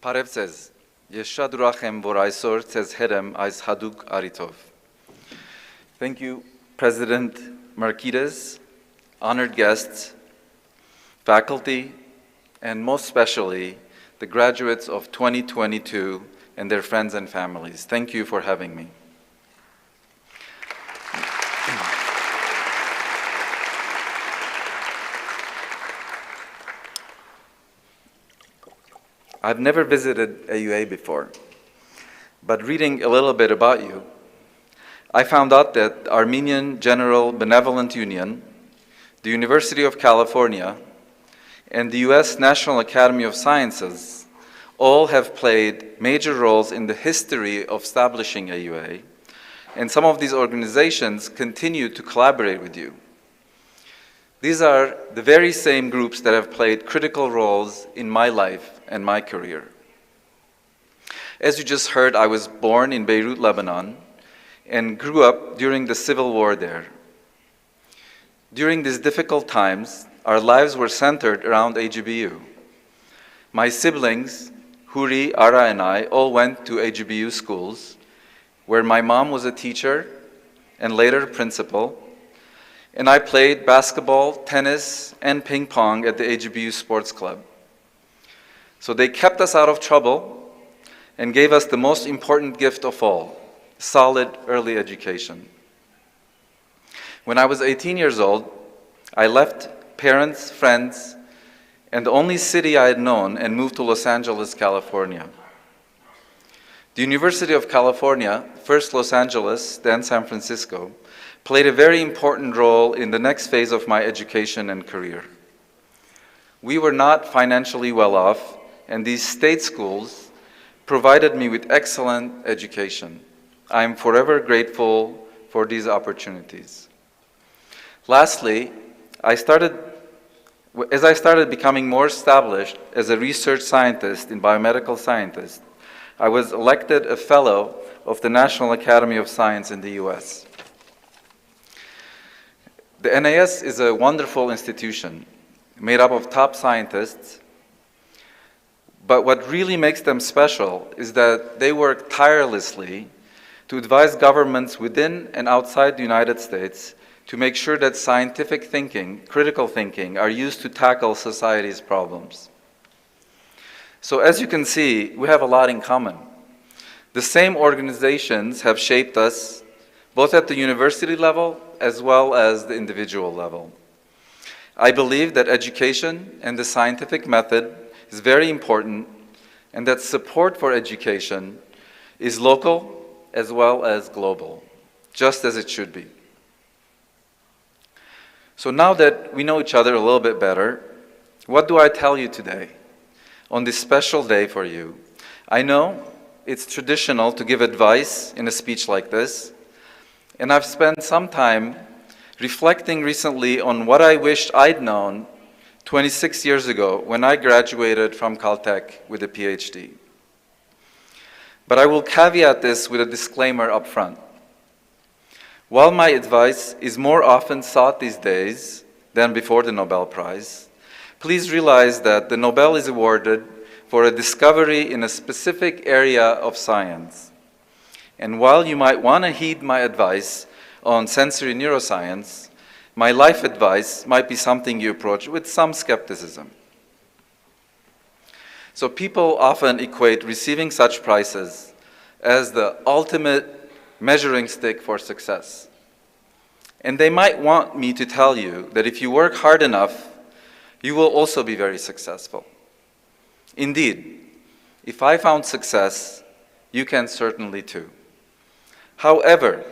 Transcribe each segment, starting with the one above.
Հարև ձեզ, ես շատ ուրախ եմ, որ այսօր ձեզ հետ եմ այս հատուկ առիթով. Thank you, President Marquides, honored guests, faculty, and most especially the graduates of 2022 and their friends and families. Thank you for having me. I've never visited AUA before, but reading a little bit about you, I found out that Armenian General Benevolent Union, the University of California, and the US National Academy of Sciences all have played major roles in the history of establishing AUA, and some of these organizations continue to collaborate with you. These are the very same groups that have played critical roles in my life and my career. As you just heard, I was born in Beirut, Lebanon, and grew up during the civil war there. During these difficult times, our lives were centered around AGBU. My siblings, Huri, Ara, and I all went to AGBU schools, where my mom was a teacher and later principal, and I played basketball, tennis, and ping pong at the AGBU Sports Club. So they kept us out of trouble and gave us the most important gift of all, solid early education. When I was 18 years old, I left parents, friends, and the only city I had known and moved to Los Angeles, California. The University of California, first Los Angeles, then San Francisco, played a very important role in the next phase of my education and career. We were not financially well off, and these state schools provided me with excellent education. I am forever grateful for these opportunities. Lastly, as I started becoming more established as a research scientist and biomedical scientist, I was elected a fellow of the National Academy of Science in the US. The NAS is a wonderful institution made up of top scientists, but what really makes them special is that they work tirelessly to advise governments within and outside the United States to make sure that scientific thinking, critical thinking, are used to tackle society's problems. So as you can see, we have a lot in common. The same organizations have shaped us, both at the university level as well as the individual level. I believe that education and the scientific method is very important, and that support for education is local as well as global, just as it should be. So now that we know each other a little bit better, what do I tell you today on this special day for you? I know it's traditional to give advice in a speech like this, and I've spent some time reflecting recently on what I wished I'd known 26 years ago when I graduated from Caltech with a PhD. But I will caveat this with a disclaimer up front. While my advice is more often sought these days than before the Nobel Prize, please realize that the Nobel is awarded for a discovery in a specific area of science. And while you might want to heed my advice on sensory neuroscience, my life advice might be something you approach with some skepticism. So people often equate receiving such prizes as the ultimate measuring stick for success. And they might want me to tell you that if you work hard enough, you will also be very successful. Indeed, if I found success, you can certainly too. However,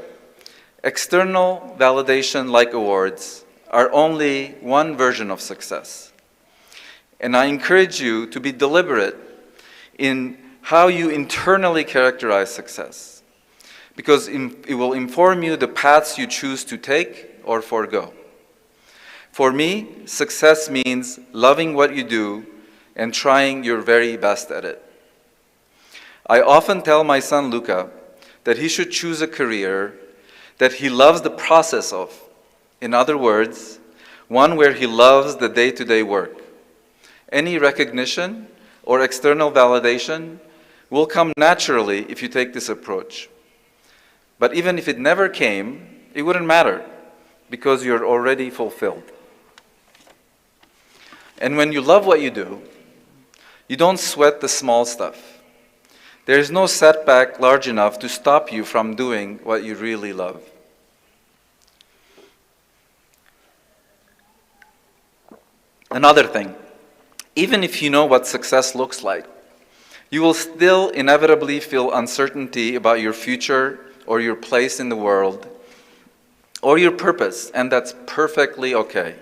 external validation like awards are only one version of success. And I encourage you to be deliberate in how you internally characterize success, because it will inform you the paths you choose to take or forego. For me, success means loving what you do and trying your very best at it. I often tell my son Luca that he should choose a career that he loves the process of. In other words, one where he loves the day-to-day work. Any recognition or external validation will come naturally if you take this approach. But even if it never came, it wouldn't matter because you're already fulfilled. And when you love what you do, you don't sweat the small stuff. There is no setback large enough to stop you from doing what you really love. Another thing, even if you know what success looks like, you will still inevitably feel uncertainty about your future or your place in the world or your purpose, and that's perfectly okay.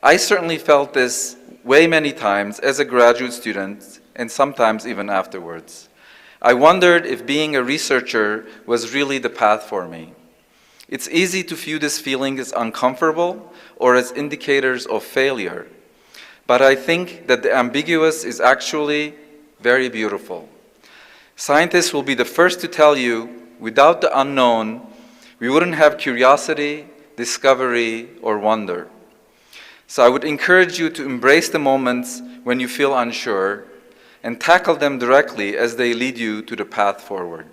I certainly felt this way many times as a graduate student and sometimes even afterwards. I wondered if being a researcher was really the path for me. It's easy to view this feeling as uncomfortable or as indicators of failure, but I think that the ambiguous is actually very beautiful. Scientists will be the first to tell you, without the unknown, we wouldn't have curiosity, discovery, or wonder. So I would encourage you to embrace the moments when you feel unsure and tackle them directly as they lead you to the path forward.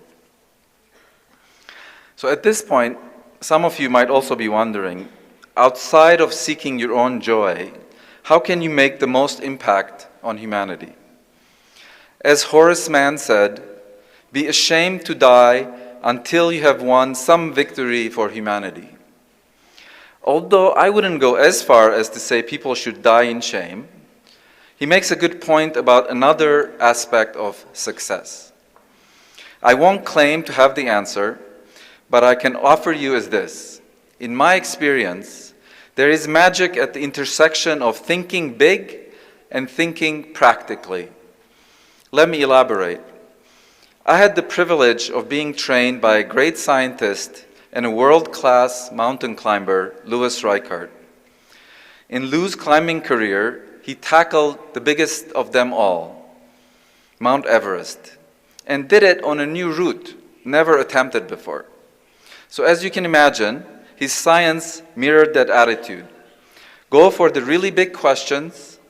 So at this point, some of you might also be wondering, outside of seeking your own joy, how can you make the most impact on humanity? As Horace Mann said, be ashamed to die until you have won some victory for humanity. Although I wouldn't go as far as to say people should die in shame, he makes a good point about another aspect of success. I won't claim to have the answer, but I can offer you as this. In my experience, there is magic at the intersection of thinking big and thinking practically. Let me elaborate. I had the privilege of being trained by a great scientist and a world-class mountain climber, Louis Reichert. In Lou's climbing career, he tackled the biggest of them all, Mount Everest, and did it on a new route, never attempted before. So as you can imagine, his science mirrored that attitude. Go for the really big questions,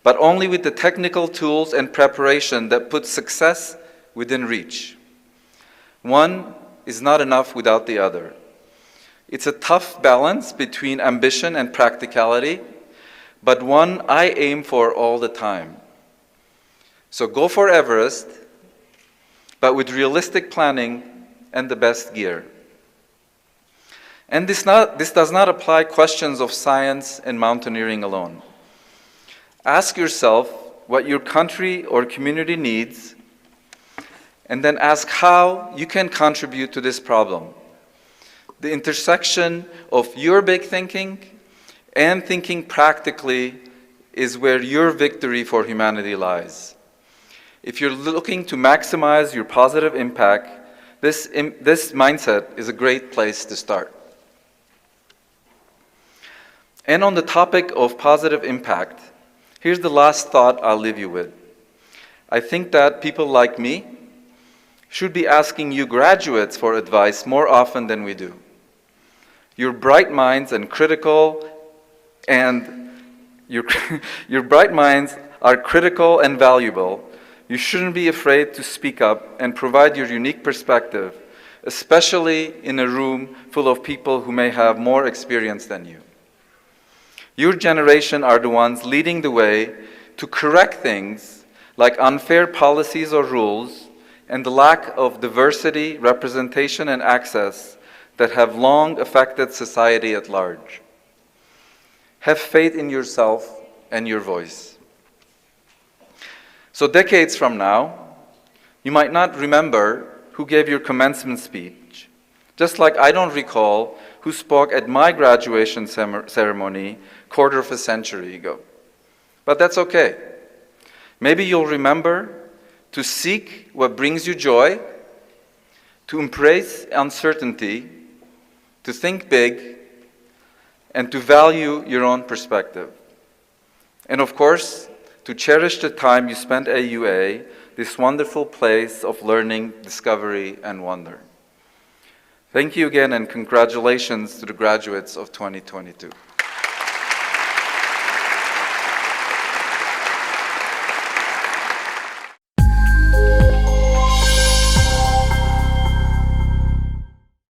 but only with the technical tools and preparation that put success within reach. One is not enough without the other. It's a tough balance between ambition and practicality, but one I aim for all the time. So go for Everest, but with realistic planning and the best gear. And this does not apply questions of science and mountaineering alone. Ask yourself what your country or community needs, and then ask how you can contribute to this problem. The intersection of your big thinking and thinking practically is where your victory for humanity lies. If you're looking to maximize your positive impact, this mindset is a great place to start. And on the topic of positive impact, here's the last thought I'll leave you with. I think that people like me should be asking you graduates for advice more often than we do. Your bright minds and critical and your bright minds are critical and valuable. You shouldn't be afraid to speak up and provide your unique perspective, especially in a room full of people who may have more experience than you. Your generation are the ones leading the way to correct things like unfair policies or rules and the lack of diversity, representation, and access that have long affected society at large. Have faith in yourself and your voice. So decades from now, you might not remember who gave your commencement speech, just like I don't recall who spoke at my graduation ceremony quarter of a century ago. But that's okay. Maybe you'll remember to seek what brings you joy, to embrace uncertainty, to think big, and to value your own perspective. And of course, to cherish the time you spent at AUA, this wonderful place of learning, discovery, and wonder. Thank you again, and congratulations to the graduates of 2022.